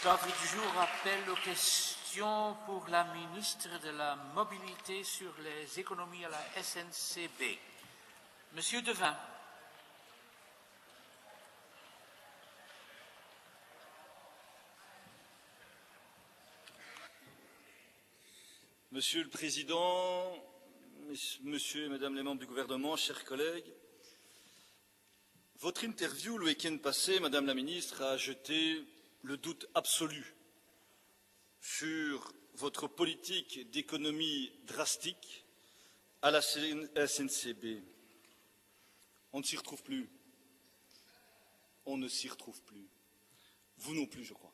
L'ordre du jour appelle aux questions pour la ministre de la Mobilité sur les économies à la SNCB. Monsieur Devin. Monsieur le Président, Monsieur et Madame les membres du gouvernement, chers collègues, votre interview le week-end passé, Madame la ministre, a jeté le doute absolu sur votre politique d'économie drastique à la SNCB. On ne s'y retrouve plus. On ne s'y retrouve plus. Vous non plus, je crois.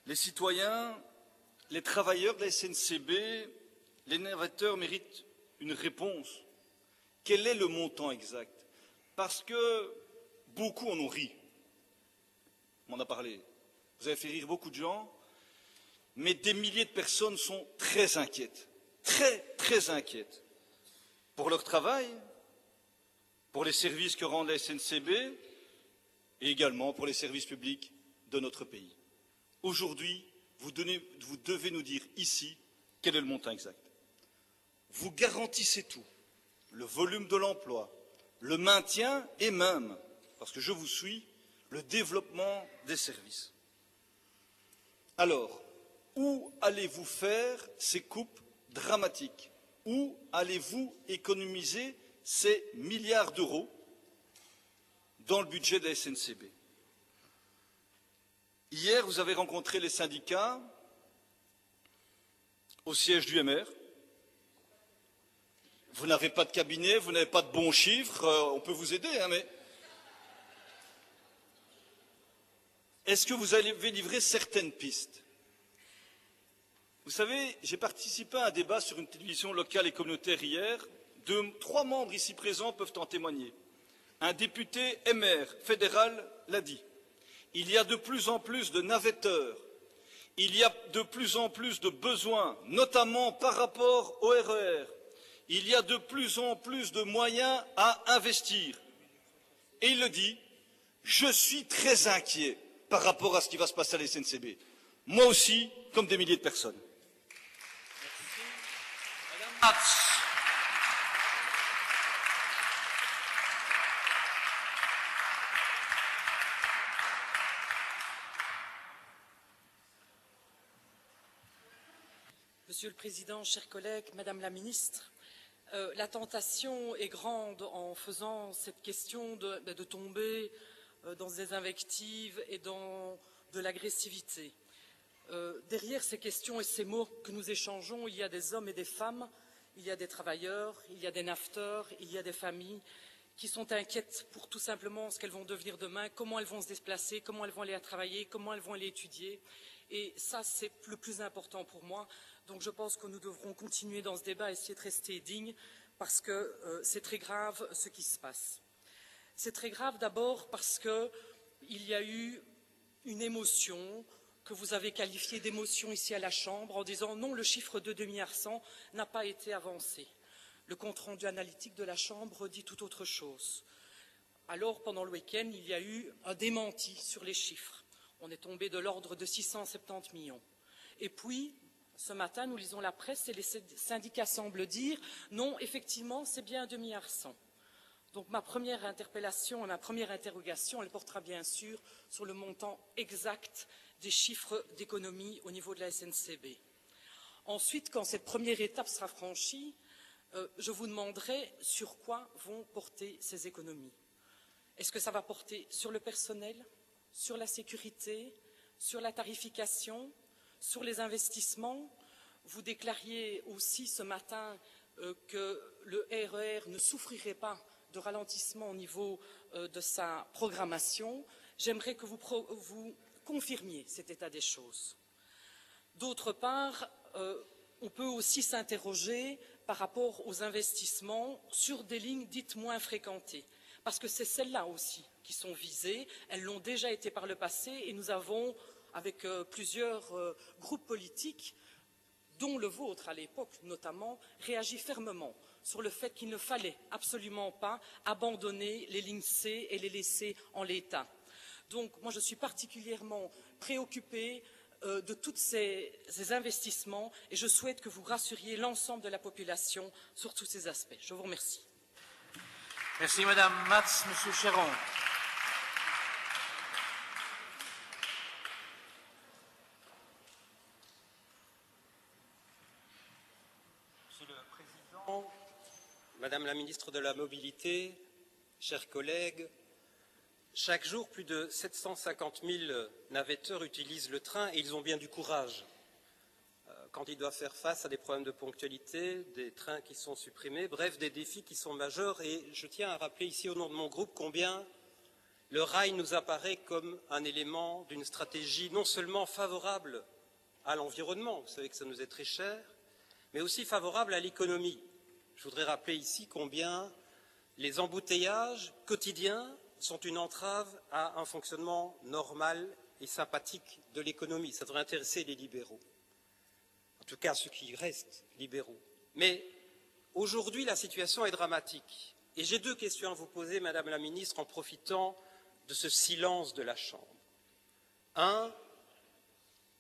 Les citoyens, les travailleurs de la SNCB, les navetteurs méritent une réponse. Quel est le montant exact? Parce que beaucoup en ont ri. On en a parlé. Vous avez fait rire beaucoup de gens, mais des milliers de personnes sont très inquiètes, très inquiètes pour leur travail, pour les services que rend la SNCB et également pour les services publics de notre pays. Aujourd'hui, vous devez nous dire ici quel est le montant exact. Vous garantissez tout, le volume de l'emploi, le maintien et même, parce que je vous suis, le développement des services. Alors, où allez-vous faire ces coupes dramatiques? Où allez-vous économiser ces milliards d'euros dans le budget de la SNCB? Hier, vous avez rencontré les syndicats au siège du MR. Vous n'avez pas de cabinet, vous n'avez pas de bons chiffres, on peut vous aider, hein, mais est-ce que vous avez livré certaines pistes? Vous savez, j'ai participé à un débat sur une télévision locale et communautaire hier. Trois membres ici présents peuvent en témoigner. Un député MR fédéral l'a dit. Il y a de plus en plus de navetteurs. Il y a de plus en plus de besoins, notamment par rapport au RER. Il y a de plus en plus de moyens à investir. Et il le dit, je suis très inquiet par rapport à ce qui va se passer à la SNCB. Moi aussi, comme des milliers de personnes. Monsieur le Président, chers collègues, Madame la Ministre, la tentation est grande en faisant cette question de tomber dans des invectives et dans de l'agressivité. Derrière ces questions et ces mots que nous échangeons, il y a des hommes et des femmes, il y a des travailleurs, il y a des naveteurs, il y a des familles qui sont inquiètes pour tout simplement ce qu'elles vont devenir demain, comment elles vont se déplacer, comment elles vont aller à travailler, comment elles vont aller étudier. Et ça, c'est le plus important pour moi. Donc je pense que nous devrons continuer dans ce débat, essayer de rester dignes, parce que c'est très grave ce qui se passe. C'est très grave d'abord parce qu'il y a eu une émotion que vous avez qualifiée d'émotion ici à la Chambre en disant non, le chiffre de 2,1 milliards n'a pas été avancé. Le compte-rendu analytique de la Chambre dit tout autre chose. Alors, pendant le week-end, il y a eu un démenti sur les chiffres. On est tombé de l'ordre de 670 millions. Et puis, ce matin, nous lisons la presse et les syndicats semblent dire non, effectivement, c'est bien 2,1 milliards. Donc ma première interpellation, ma première interrogation, elle portera bien sûr sur le montant exact des chiffres d'économie au niveau de la SNCB. Ensuite, quand cette première étape sera franchie, je vous demanderai sur quoi vont porter ces économies. Est-ce que ça va porter sur le personnel, sur la sécurité, sur la tarification, sur les investissements? Vous déclariez aussi ce matin que le RER ne souffrirait pas de ralentissement au niveau de sa programmation. J'aimerais que vous confirmiez cet état des choses. D'autre part, on peut aussi s'interroger par rapport aux investissements sur des lignes dites moins fréquentées, parce que c'est celles-là aussi qui sont visées. Elles l'ont déjà été par le passé et nous avons, avec plusieurs groupes politiques, dont le vôtre à l'époque notamment, réagi fermement sur le fait qu'il ne fallait absolument pas abandonner les lignes C et les laisser en l'état. Donc moi je suis particulièrement préoccupée de tous ces investissements et je souhaite que vous rassuriez l'ensemble de la population sur tous ces aspects. Je vous remercie. Merci Madame Matz. Monsieur Chéron. Monsieur le Président, Madame la Ministre de la Mobilité, chers collègues, chaque jour, plus de 750 000 navetteurs utilisent le train et ils ont bien du courage. Quand ils doivent faire face à des problèmes de ponctualité, des trains qui sont supprimés, bref, des défis qui sont majeurs. Et je tiens à rappeler ici au nom de mon groupe combien le rail nous apparaît comme un élément d'une stratégie non seulement favorable à l'environnement, vous savez que ça nous est très cher, mais aussi favorable à l'économie. Je voudrais rappeler ici combien les embouteillages quotidiens sont une entrave à un fonctionnement normal et sympathique de l'économie. Ça devrait intéresser les libéraux, en tout cas ceux qui restent libéraux. Mais aujourd'hui, la situation est dramatique. Et j'ai deux questions à vous poser, Madame la Ministre, en profitant de ce silence de la Chambre. Un,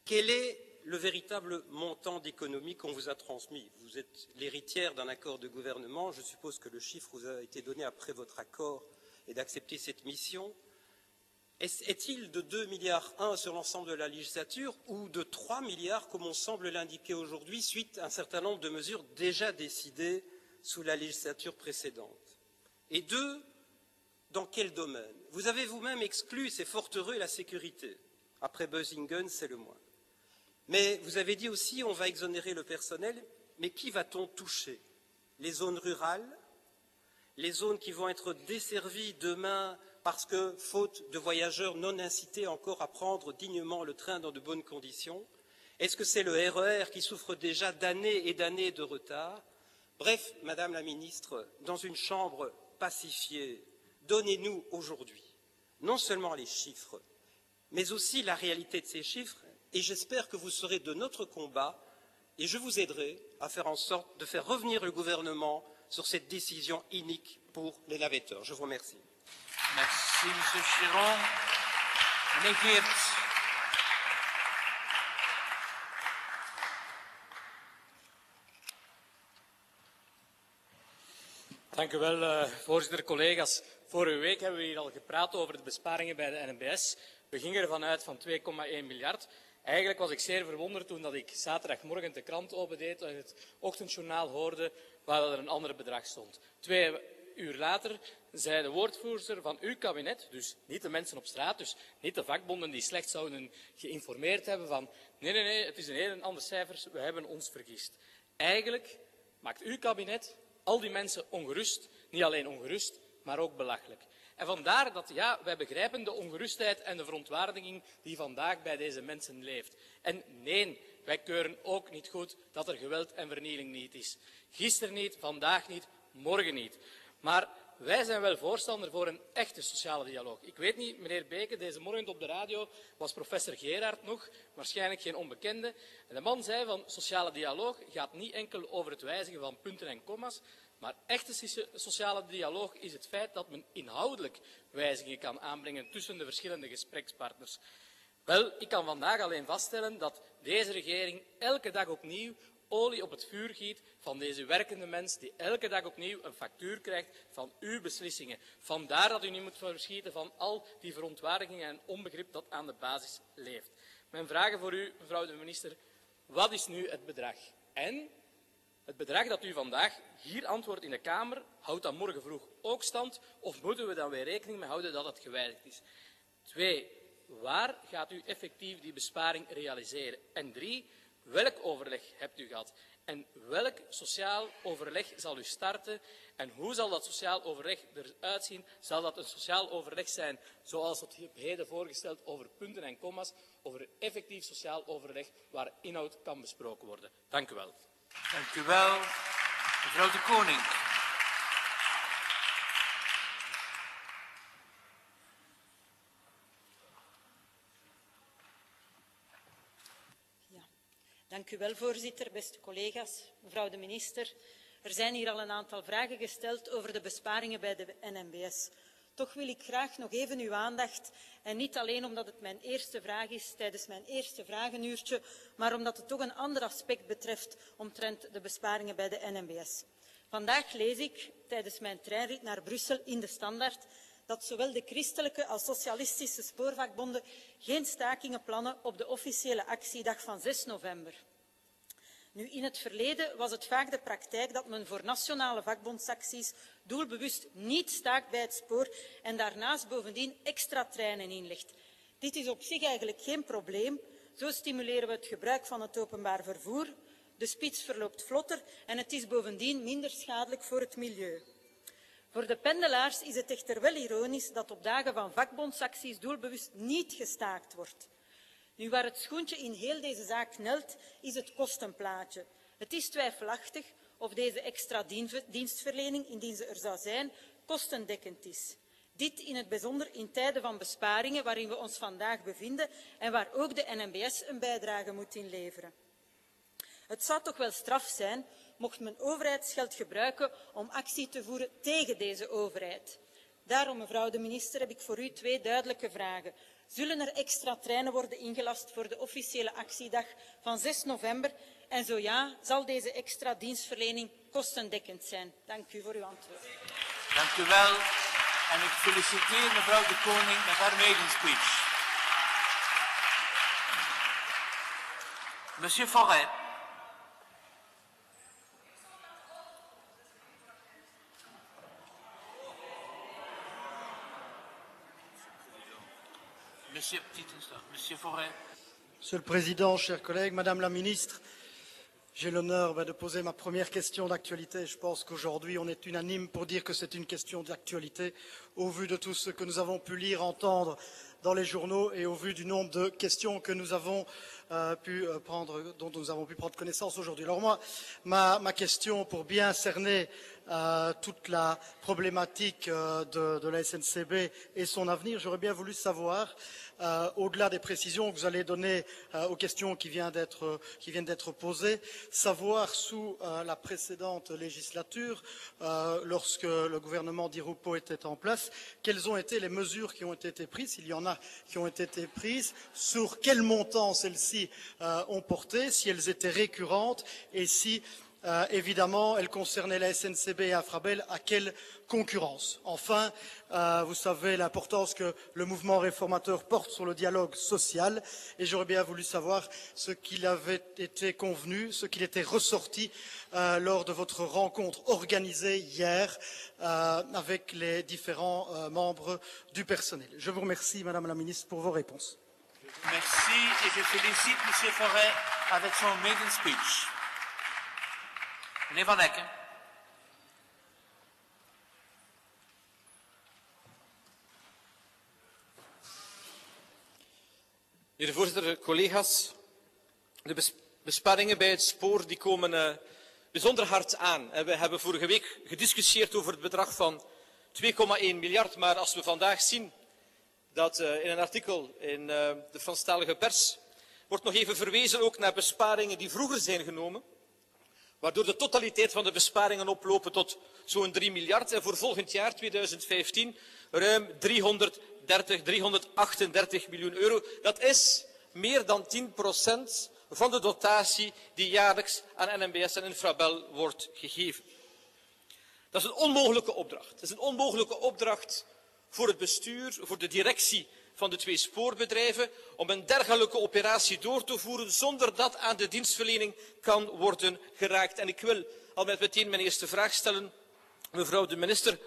quel est le véritable montant d'économie qu'on vous a transmis? Vous êtes l'héritière d'un accord de gouvernement. Je suppose que le chiffre vous a été donné après votre accord et d'accepter cette mission. Est-il de 2,1 milliards sur l'ensemble de la législature ou de 3 milliards comme on semble l'indiquer aujourd'hui suite à un certain nombre de mesures déjà décidées sous la législature précédente? Et deux, dans quel domaine? Vous avez vous-même exclu, c'est fort heureux, la sécurité. Après Buzzingen, c'est le moins. Mais vous avez dit aussi on va exonérer le personnel, mais qui va-t-on toucher? Les zones rurales? Les zones qui vont être desservies demain parce que, faute de voyageurs non incités encore à prendre dignement le train dans de bonnes conditions? Est-ce que c'est le RER qui souffre déjà d'années et d'années de retard? Bref, Madame la Ministre, dans une chambre pacifiée, donnez-nous aujourd'hui non seulement les chiffres, mais aussi la réalité de ces chiffres, et j'espère que vous serez de notre combat, et je vous aiderai à faire en sorte de faire revenir le gouvernement sur cette décision inique pour les navetteurs. Je vous remercie. Merci, Monsieur Chéron. Meneer Geert. Dank u wel, voorzitter, collega's. Vorige week hebben we hier al gepraat over de besparingen bij de NMBS. We gingen ervan uit van 2,1 miljard. Eigenlijk was ik zeer verwonderd toen dat ik zaterdagmorgen de krant opendeed en het ochtendjournaal hoorde waar er een ander bedrag stond. 2 uur later zei de woordvoerder van uw kabinet, dus niet de mensen op straat, dus niet de vakbonden die slecht zouden geïnformeerd hebben van nee, het is een heel ander cijfer, we hebben ons vergist. Eigenlijk maakt uw kabinet al die mensen ongerust, niet alleen ongerust, maar ook belachelijk. En vandaar dat, ja, wij begrijpen de ongerustheid en de verontwaardiging die vandaag bij deze mensen leeft. En nee, wij keuren ook niet goed dat er geweld en vernieling niet is. Gisteren niet, vandaag niet, morgen niet. Maar wij zijn wel voorstander voor een echte sociale dialoog. Ik weet niet, meneer Beke, deze morgen op de radio was professor Gerard nog, waarschijnlijk geen onbekende. En de man zei van sociale dialoog gaat niet enkel over het wijzigen van punten en komma's, maar echte sociale dialoog is het feit dat men inhoudelijk wijzigingen kan aanbrengen tussen de verschillende gesprekspartners. Wel, ik kan vandaag alleen vaststellen dat deze regering elke dag opnieuw olie op het vuur giet van deze werkende mens die elke dag opnieuw een factuur krijgt van uw beslissingen. Vandaar dat u niet moet verschieten van al die verontwaardigingen en onbegrip dat aan de basis leeft. Mijn vragen voor u, mevrouw de minister, wat is nu het bedrag? En het bedrag dat u vandaag hier antwoordt in de Kamer, houdt dat morgen vroeg ook stand of moeten we dan weer rekening mee houden dat het gewijzigd is? 2. Waar gaat u effectief die besparing realiseren? En 3. Welk overleg hebt u gehad? En welk sociaal overleg zal u starten? En hoe zal dat sociaal overleg eruit zien? Zal dat een sociaal overleg zijn zoals het heden voorgesteld over punten en komma's? Over een effectief sociaal overleg waar inhoud kan besproken worden? Dank u wel. Dank u wel. Mevrouw de Koning. Dank u wel, voorzitter, beste collega's, mevrouw de minister. Er zijn hier al een aantal vragen gesteld over de besparingen bij de NMBS. Toch wil ik graag nog even uw aandacht, en niet alleen omdat het mijn eerste vraag is tijdens mijn eerste vragenuurtje, maar omdat het toch een ander aspect betreft omtrent de besparingen bij de NMBS. Vandaag lees ik tijdens mijn treinrit naar Brussel in de Standaard dat zowel de christelijke als socialistische spoorvakbonden geen stakingen plannen op de officiële actiedag van 6 november. Nu, in het verleden was het vaak de praktijk dat men voor nationale vakbondsacties doelbewust niet staakt bij het spoor en daarnaast bovendien extra treinen inlegt. Dit is op zich eigenlijk geen probleem. Zo stimuleren we het gebruik van het openbaar vervoer. De spits verloopt vlotter en het is bovendien minder schadelijk voor het milieu. Voor de pendelaars is het echter wel ironisch dat op dagen van vakbondsacties doelbewust niet gestaakt wordt. Nu, waar het schoentje in heel deze zaak knelt, is het kostenplaatje. Het is twijfelachtig of deze extra dienstverlening, indien ze er zou zijn, kostendekkend is. Dit in het bijzonder in tijden van besparingen waarin we ons vandaag bevinden en waar ook de NMBS een bijdrage moet inleveren. Het zou toch wel straf zijn mocht men overheidsgeld gebruiken om actie te voeren tegen deze overheid. Daarom, mevrouw de minister, heb ik voor u 2 duidelijke vragen. Zullen er extra treinen worden ingelast voor de officiële actiedag van 6 november? En zo ja, zal deze extra dienstverlening kostendekkend zijn? Dank u voor uw antwoord. Dank u wel. En ik feliciteer mevrouw de Koning met haar maiden speech. Monsieur Forêt. Monsieur Forêt. Monsieur le Président, chers collègues, Madame la Ministre, j'ai l'honneur de poser ma première question d'actualité. Je pense qu'aujourd'hui, on est unanime pour dire que c'est une question d'actualité au vu de tout ce que nous avons pu lire, entendre dans les journaux et au vu du nombre de questions que nous avons dont nous avons pu prendre connaissance aujourd'hui. Alors moi, ma question, pour bien cerner toute la problématique de la SNCB et son avenir, j'aurais bien voulu savoir, au-delà des précisions que vous allez donner aux questions qui viennent d'être posées, savoir sous la précédente législature, lorsque le gouvernement Di Rupo était en place, quelles ont été les mesures qui ont été prises, s'il y en a qui ont été prises, sur quel montant celles-ci ont porté, si elles étaient récurrentes et si évidemment, elle concernait la SNCB et Infrabel, à quelle concurrence? Enfin, vous savez l'importance que le mouvement réformateur porte sur le dialogue social et j'aurais bien voulu savoir ce qu'il avait été convenu, ce qu'il était ressorti lors de votre rencontre organisée hier avec les différents membres du personnel. Je vous remercie, Madame la Ministre, pour vos réponses. Merci et je félicite M. Forêt avec son maiden speech. Meneer Van Ecken. Meneer de voorzitter, collega's, de besparingen bij het spoor die komen bijzonder hard aan. We hebben vorige week gediscussieerd over het bedrag van 2,1 miljard, maar als we vandaag zien dat in een artikel in de Franstalige pers wordt nog even verwezen ook naar besparingen die vroeger zijn genomen, waardoor de totaliteit van de besparingen oplopen tot zo'n 3 miljard en voor volgend jaar, 2015, ruim 338 miljoen euro. Dat is meer dan 10% van de dotatie die jaarlijks aan NMBS en Infrabel wordt gegeven. Dat is een onmogelijke opdracht. Het is een onmogelijke opdracht voor het bestuur, voor de directie van de 2 spoorbedrijven, om een dergelijke operatie door te voeren zonder dat aan de dienstverlening kan worden geraakt. En ik wil al meteen mijn eerste vraag stellen. Mevrouw de minister,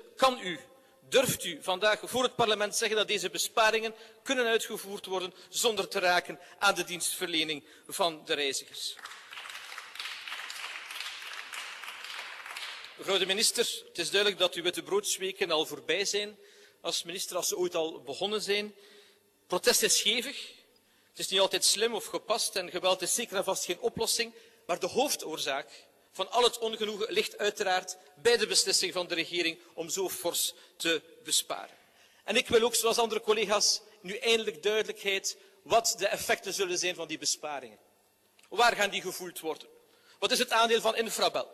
durft u vandaag voor het parlement zeggen dat deze besparingen kunnen uitgevoerd worden zonder te raken aan de dienstverlening van de reizigers? Mevrouw de minister, het is duidelijk dat uw wittebroodsweken al voorbij zijn als minister, als ze ooit al begonnen zijn. Protest is hevig, het is niet altijd slim of gepast en geweld is zeker en vast geen oplossing, maar de hoofdoorzaak van al het ongenoegen ligt uiteraard bij de beslissing van de regering om zo fors te besparen. En ik wil ook, zoals andere collega's, nu eindelijk duidelijkheid wat de effecten zullen zijn van die besparingen. Waar gaan die gevoeld worden? Wat is het aandeel van Infrabel?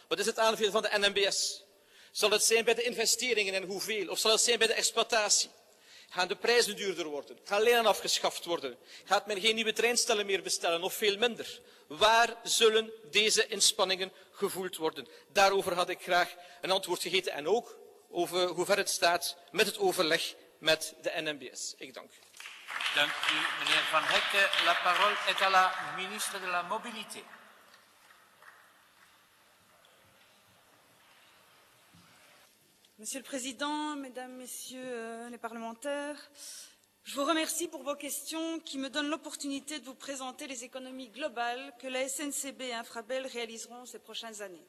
Wat is het aandeel van de NMBS? Zal het zijn bij de investeringen en hoeveel? Of zal het zijn bij de exploitatie? Gaan de prijzen duurder worden? Gaan lijnen afgeschaft worden? Gaat men geen nieuwe treinstellen meer bestellen of veel minder? Waar zullen deze inspanningen gevoeld worden? Daarover had ik graag een antwoord gegeven en ook over hoe ver het staat met het overleg met de NMBS. Ik dank u. Dank u, meneer Van Hekke. La parole est à la ministre de la Mobilité. Monsieur le Président, Mesdames, Messieurs les parlementaires, je vous remercie pour vos questions qui me donnent l'opportunité de vous présenter les économies globales que la SNCB et Infrabel réaliseront ces prochaines années.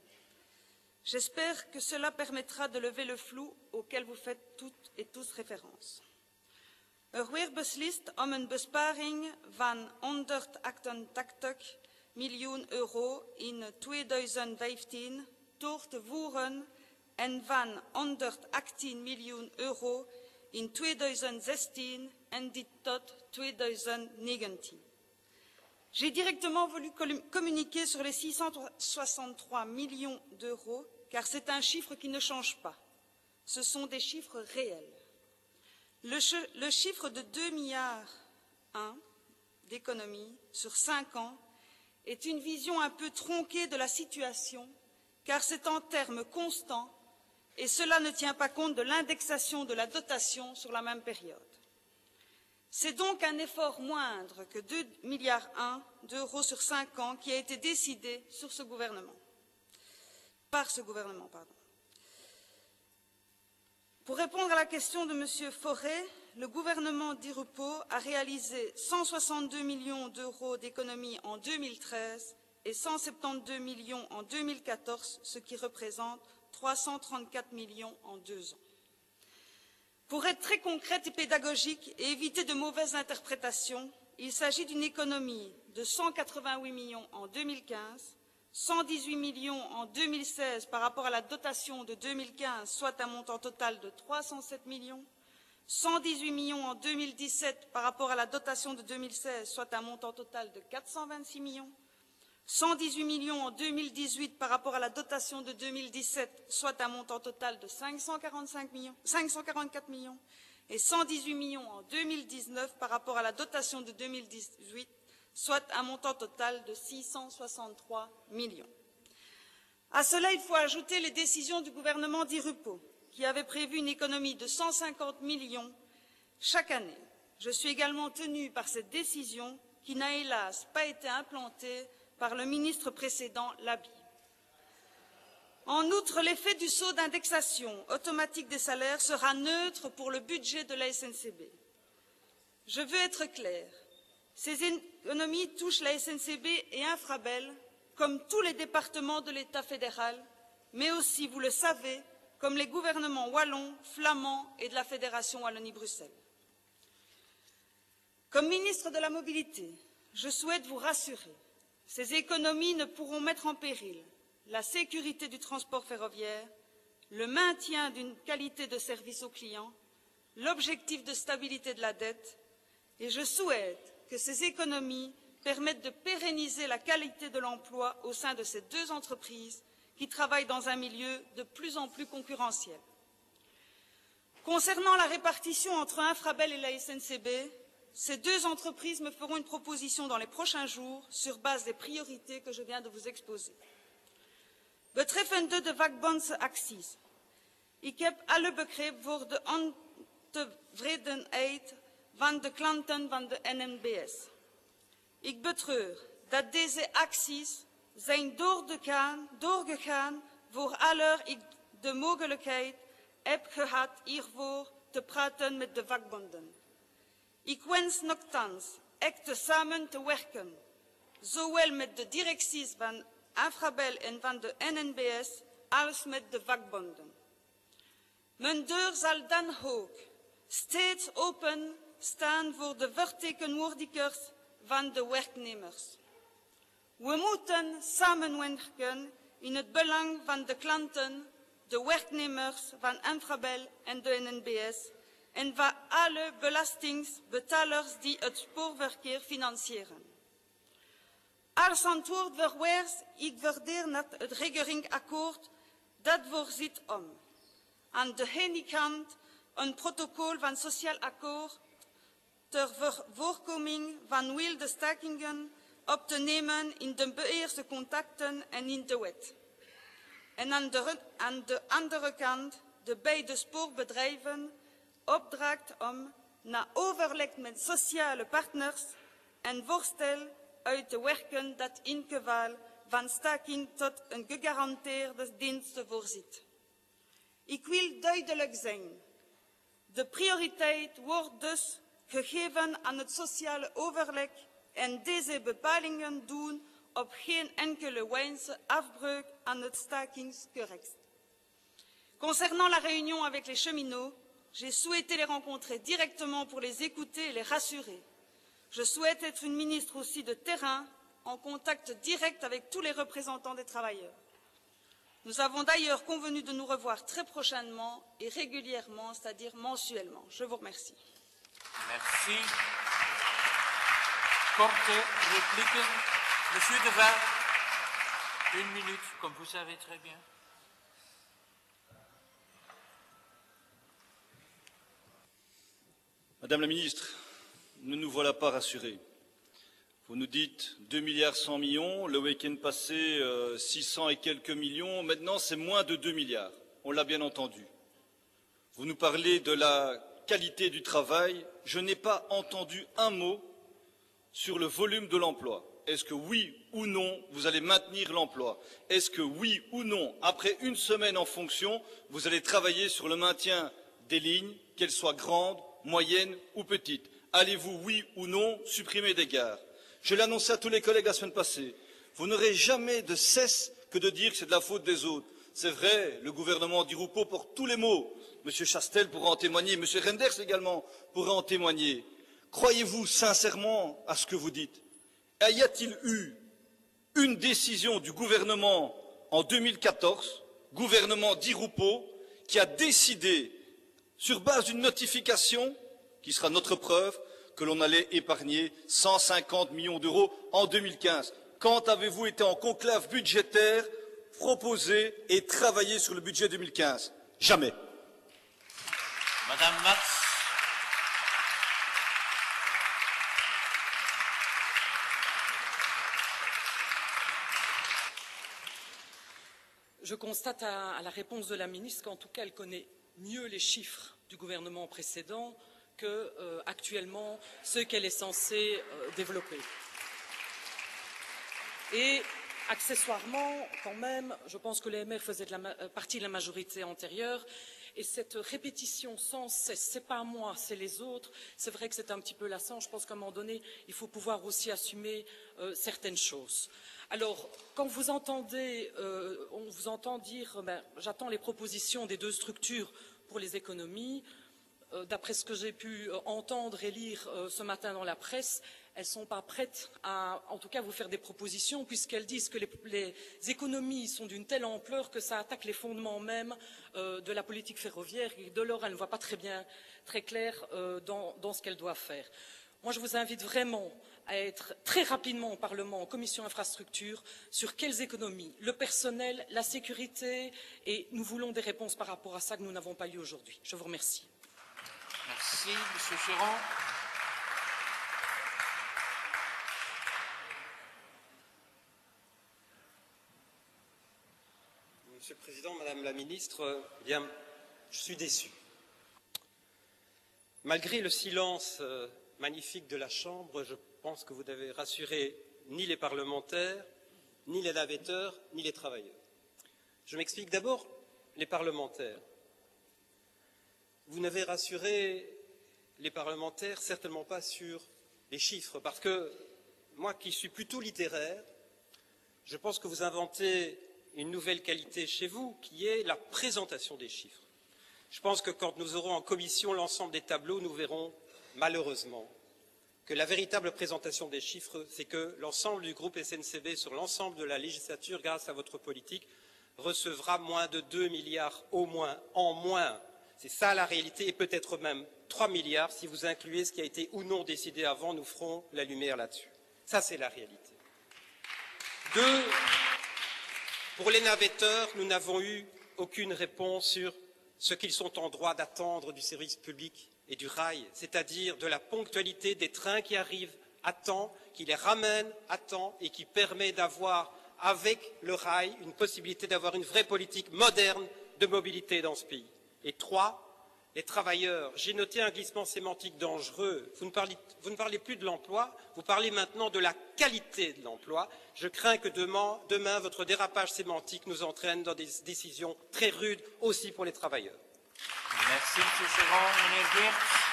J'espère que cela permettra de lever le flou auquel vous faites toutes et tous référence. Werd beslist om een besparing van 188 miljoen euro in 2015 door te voeren en van 118 miljoen euro in 2016 en dit tot 2019. J'ai directement voulu communiquer sur les 663 millions d'euros car c'est un chiffre qui ne change pas. Ce sont des chiffres réels. Le chiffre de 2,1 milliards d'économies sur 5 ans est une vision un peu tronquée de la situation car c'est en termes constants et cela ne tient pas compte de l'indexation de la dotation sur la même période. C'est donc un effort moindre que 2,1 milliards d'euros sur 5 ans qui a été décidé sur ce gouvernement, par ce gouvernement. Pour répondre à la question de M. Fauré, le gouvernement Di Rupo a réalisé 162 millions d'euros d'économies en 2013 et 172 millions en 2014, ce qui représente 334 millions en 2 ans. Pour être très concrète et pédagogique et éviter de mauvaises interprétations, il s'agit d'une économie de 188 millions en 2015, 118 millions en 2016 par rapport à la dotation de 2015, soit un montant total de 307 millions, 118 millions en 2017 par rapport à la dotation de 2016, soit un montant total de 426 millions, 118 millions en 2018 par rapport à la dotation de 2017, soit un montant total de 544 millions, et 118 millions en 2019 par rapport à la dotation de 2018, soit un montant total de 663 millions. À cela, il faut ajouter les décisions du gouvernement Di Rupo, qui avait prévu une économie de 150 millions chaque année. Je suis également tenue par cette décision qui n'a hélas pas été implantée par le ministre précédent Labi. En outre, l'effet du saut d'indexation automatique des salaires sera neutre pour le budget de la SNCB. Je veux être claire, ces économies touchent la SNCB et Infrabel, comme tous les départements de l'État fédéral, mais aussi, vous le savez, comme les gouvernements wallons, flamands et de la Fédération Wallonie-Bruxelles. Comme ministre de la Mobilité, je souhaite vous rassurer. Ces économies ne pourront mettre en péril la sécurité du transport ferroviaire, le maintien d'une qualité de service aux clients, l'objectif de stabilité de la dette, et je souhaite que ces économies permettent de pérenniser la qualité de l'emploi au sein de ces 2 entreprises qui travaillent dans un milieu de plus en plus concurrentiel. Concernant la répartition entre Infrabel et la SNCB, ces 2 entreprises me feront une proposition dans les prochains jours sur base des priorités que je viens de vous exposer. Betreffende de vakbondsacties. Ik heb alle begrip voor de ontevredenheid van de klanten van de NMBS. Ik betreur dat deze acties zijn doorgegaan voor alle ik de mogelijkheid heb gehad hiervoor te praten met de vakbonden. Ik wens nochtans echt samen te werken, zowel met de directies van Infrabel en van de NMBS als met de vakbonden. Mijn deur zal dan ook steeds open staan voor de vertegenwoordigers van de werknemers. We moeten samenwerken in het belang van de klanten, de werknemers van Infrabel en de NMBS en van alle belastingbetalers die het spoorverkeer financieren. Als antwoord verwijs ik verder naar het regeringakkoord dat voorziet om Aan de ene kant een protocol van sociaal akkoord ter voorkoming van wilde stakingen op te nemen in de beëerde contacten en in de wet. En aan de andere kant de beide spoorbedrijven opdracht om, na overleg met sociale partners, een voorstel uit te werken dat in geval van staking tot een gegarandeerde diensten voorziet. Ik wil duidelijk zijn. De prioriteit wordt dus gegeven aan het sociale overleg en deze bepalingen doen op geen enkele wijze afbreuk aan het stakingsrecht. Concernant la réunion avec les cheminots, j'ai souhaité les rencontrer directement pour les écouter et les rassurer. Je souhaite être une ministre aussi de terrain, en contact direct avec tous les représentants des travailleurs. Nous avons d'ailleurs convenu de nous revoir très prochainement et régulièrement, c'est-à-dire mensuellement. Je vous remercie. Merci. Korte replieken. Monsieur Devin, 1 minute, comme vous savez très bien. Madame la ministre, ne nous voilà pas rassurés. Vous nous dites 2 milliards 100 millions, le week-end passé 600 et quelques millions, maintenant c'est moins de 2 milliards, on l'a bien entendu. Vous nous parlez de la qualité du travail, je n'ai pas entendu un mot sur le volume de l'emploi. Est-ce que oui ou non, vous allez maintenir l'emploi? Est-ce que oui ou non, après 1 semaine en fonction, vous allez travailler sur le maintien des lignes, qu'elles soient grandes, moyennes ou petites? Allez-vous, oui ou non, supprimer des gares? Je l'ai annoncé à tous les collègues la semaine passée. Vous n'aurez jamais de cesse que de dire que c'est de la faute des autres. C'est vrai, le gouvernement Di Rupo porte tous les maux. Monsieur Chastel pourra en témoigner, Monsieur Renders également pourra en témoigner. Croyez-vous sincèrement à ce que vous dites? Et y a-t-il eu une décision du gouvernement en 2014, gouvernement Di Rupo, qui a décidé, sur base d'une notification, qui sera notre preuve, que l'on allait épargner 150 millions d'euros en 2015. Quand avez-vous été en conclave budgétaire, proposé et travaillé sur le budget 2015? Jamais. Madame Matz. Je constate à la réponse de la ministre qu'en tout cas, elle connaît mieux les chiffres du gouvernement précédent que actuellement ceux qu'elle est censée développer. Et accessoirement, quand même, je pense que les MR faisaient partie de la majorité antérieure. Et cette répétition sans cesse, c'est pas moi, c'est les autres, c'est vrai que c'est un petit peu lassant. Je pense qu'à un moment donné, il faut pouvoir aussi assumer certaines choses. Alors, quand vous entendez, on vous entend dire, j'attends les propositions des 2 structures pour les économies. D'après ce que j'ai pu entendre et lire ce matin dans la presse, elles ne sont pas prêtes à, en tout cas, vous faire des propositions, puisqu'elles disent que les économies sont d'une telle ampleur que ça attaque les fondements mêmes de la politique ferroviaire, et de lors, elles ne voient pas très clair dans ce qu'elles doivent faire. Moi, je vous invite vraiment à être très rapidement au Parlement, en commission infrastructure, sur quelles économies, le personnel, la sécurité, et nous voulons des réponses par rapport à ça que nous n'avons pas eu aujourd'hui. Je vous remercie. Merci, Monsieur Ferrand. Monsieur le Président, Madame la Ministre, bien, je suis déçu. Malgré le silence magnifique de la Chambre, je pense que vous n'avez rassuré ni les parlementaires, ni les navetteurs, ni les travailleurs. Je m'explique d'abord les parlementaires. Vous n'avez rassuré les parlementaires certainement pas sur les chiffres, parce que moi qui suis plutôt littéraire, je pense que vous inventez une nouvelle qualité chez vous, qui est la présentation des chiffres. Je pense que quand nous aurons en commission l'ensemble des tableaux, nous verrons malheureusement que la véritable présentation des chiffres, c'est que l'ensemble du groupe SNCB sur l'ensemble de la législature, grâce à votre politique, recevra moins de 2 milliards au moins, en moins. C'est ça la réalité, et peut-être même 3 milliards, si vous incluez ce qui a été ou non décidé avant, nous ferons la lumière là-dessus. Ça, c'est la réalité. 2, pour les navetteurs, nous n'avons eu aucune réponse sur ce qu'ils sont en droit d'attendre du service public et du rail, c'est-à-dire de la ponctualité des trains qui arrivent à temps, qui les ramènent à temps et qui permet d'avoir, avec le rail, une possibilité d'avoir une vraie politique moderne de mobilité dans ce pays. Et 3, les travailleurs. J'ai noté un glissement sémantique dangereux. Vous ne parlez plus de l'emploi, vous parlez maintenant de la qualité de l'emploi. Je crains que demain, votre dérapage sémantique nous entraîne dans des décisions très rudes aussi pour les travailleurs. Merci, M. Serron. Meneer Geerts.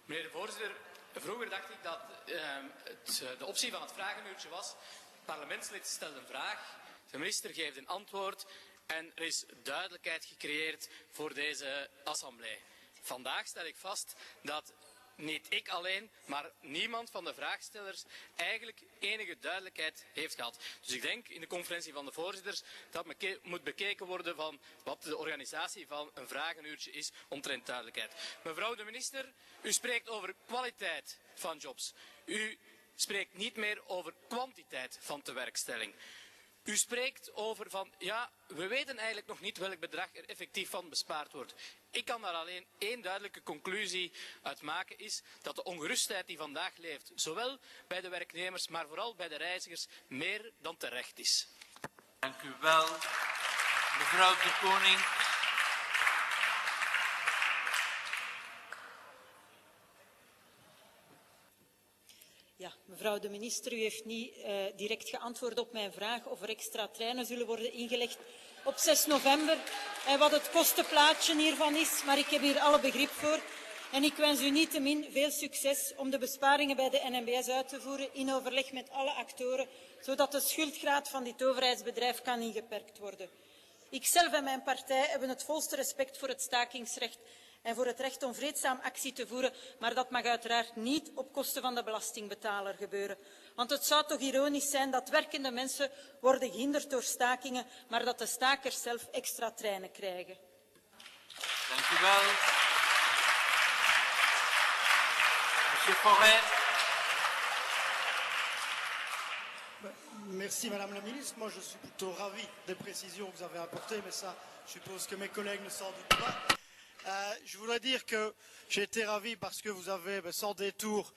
Meneer de voorzitter, vroeger dacht ik dat de optie van het vragenuurtje was, het parlementslid stelt een vraag, de minister geeft een antwoord en er is duidelijkheid gecreëerd voor deze assemblee. Vandaag stel ik vast dat niet ik alleen, maar niemand van de vraagstellers eigenlijk enige duidelijkheid heeft gehad. Dus ik denk in de conferentie van de voorzitters dat moet bekeken worden van wat de organisatie van een vragenuurtje is omtrent duidelijkheid. Mevrouw de minister, u spreekt over kwaliteit van jobs. U spreekt niet meer over kwantiteit van tewerkstelling. U spreekt over van, ja, we weten eigenlijk nog niet welk bedrag er effectief van bespaard wordt. Ik kan daar alleen één duidelijke conclusie uit maken, is dat de ongerustheid die vandaag leeft, zowel bij de werknemers, maar vooral bij de reizigers, meer dan terecht is. Dank u wel. Mevrouw de Koning. Ja, mevrouw de minister, u heeft niet direct geantwoord op mijn vraag of er extra treinen zullen worden ingelegd op 6 november en wat het kostenplaatje hiervan is, maar ik heb hier alle begrip voor. En ik wens u niettemin veel succes om de besparingen bij de NMBS uit te voeren in overleg met alle actoren, zodat de schuldgraad van dit overheidsbedrijf kan ingeperkt worden. Ikzelf en mijn partij hebben het volste respect voor het stakingsrecht en voor het recht om vreedzaam actie te voeren, maar dat mag uiteraard niet op kosten van de belastingbetaler gebeuren. Want het zou toch ironisch zijn dat werkende mensen worden gehinderd door stakingen, maar dat de stakers zelf extra treinen krijgen. Dank u wel. Monsieur Forêt. Merci Madame la Ministre. Moi je suis plutôt ravi des précisions que vous avez apportées, mais ça je suppose que mes collègues ne s'en doutent pas. Je voudrais dire que j'ai été ravi parce que vous avez, sans détour,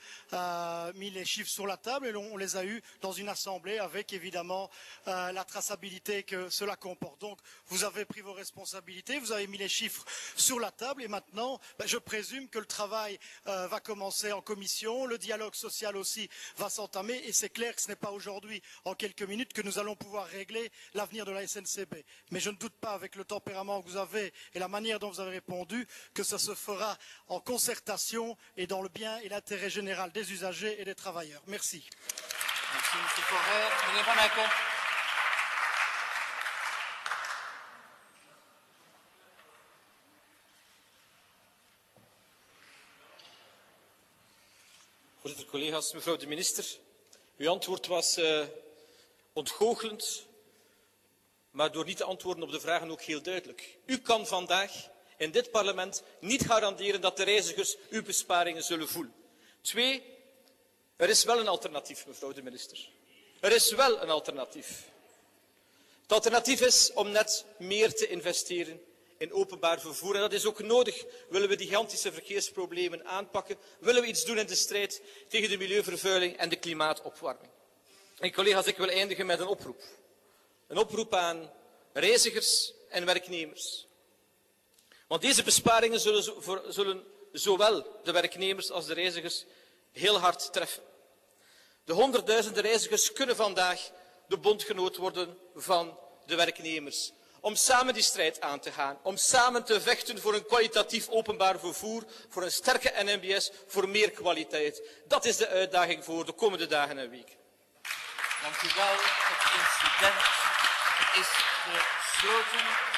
mis les chiffres sur la table et on les a eus dans une assemblée avec évidemment la traçabilité que cela comporte. Donc vous avez pris vos responsabilités, vous avez mis les chiffres sur la table et maintenant je présume que le travail va commencer en commission, le dialogue social aussi va s'entamer et c'est clair que ce n'est pas aujourd'hui, en quelques minutes, que nous allons pouvoir régler l'avenir de la SNCB. Mais je ne doute pas, avec le tempérament que vous avez et la manière dont vous avez répondu, que ça se fera en concertation et dans le bien et l'intérêt général des usagers et des travailleurs. Merci. Merci, M. Forêt. Meneer Van Aken. Voorzitter, collega's, mevrouw de minister. Uw antwoord was ontgoochelend, maar door niet te antwoorden op de vragen ook heel duidelijk. U kan vandaag in dit parlement niet garanderen dat de reizigers uw besparingen zullen voelen. 2, er is wel een alternatief, mevrouw de minister. Er is wel een alternatief. Het alternatief is om net meer te investeren in openbaar vervoer. En dat is ook nodig, willen we die gigantische verkeersproblemen aanpakken, willen we iets doen in de strijd tegen de milieuvervuiling en de klimaatopwarming. En collega's, ik wil eindigen met een oproep. Een oproep aan reizigers en werknemers. Want deze besparingen zullen zowel de werknemers als de reizigers heel hard treffen. De honderdduizenden reizigers kunnen vandaag de bondgenoot worden van de werknemers. Om samen die strijd aan te gaan, om samen te vechten voor een kwalitatief openbaar vervoer, voor een sterke NMBS, voor meer kwaliteit. Dat is de uitdaging voor de komende dagen en weken. Dank u wel. Het incident is gesloten.